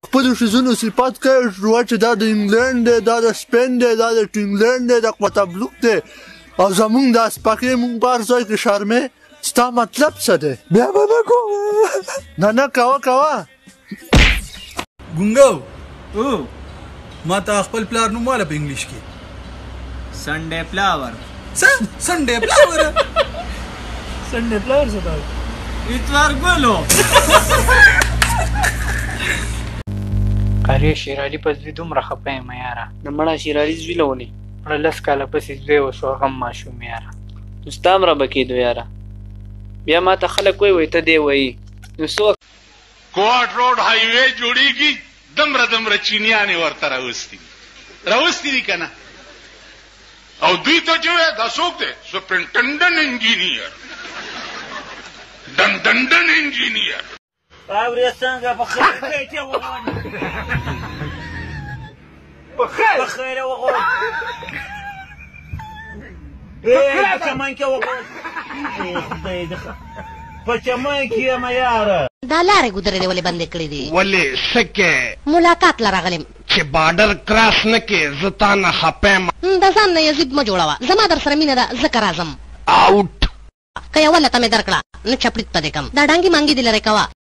خپلو ښځینو صفات کوې چې دا د انګلینډ دی، دا د سپین دی، دا د ټینګلینډ دی، دا قطبلوک دی، او زمونږ دا سپکې مونږ په هر ځای کې شرمې. ستا مطلب څه دی؟ بیا به نه کوم. نه کوه. ګونګو ما ته خپل پلار نوم واله په انګلیش کې. سنډے فلاور. سنډے فلاور. سنډے فلاور څه دی؟ اتوار ګلو. قاری شیر علي په زوی دومره خفه یم یاره. د مړه شیر علي زوی له ولې؟ مړه 10 کاله پسې زوی وشو، هغه هم ماشوم یاره. نو ستا هم رابه کېدو یاره. بیا ما ته خلک وایي ته دې وایي. نو څوک کوټ روډ هایوے جوړیږي دمره چینیانې ورته راوستي دي که نه؟ او دوی ته چې وایي دا څوک دی؟ سپرنټنډن انجینیر. دندندن انجینیر. اورې څنګه په خیر کې وغواړي. په خیر وغواړي. په چمن کې وغواړي. خدای دې په چمن کې یم یاره. دا لارې ګودرې دې ولې بندې کړې دي؟ ولې څه کې؟ ملاقات له راغلم چې بارډر کراس نه کې زه تا نه خپه یم. د ځان نه یزید مه جوړوه، زما در سره مینه ده ځکه راځم. آوټ. که یوه لته مې درکړه نه چپړیت په دې کم. دا ډانګې مانګې دې لرې کوه.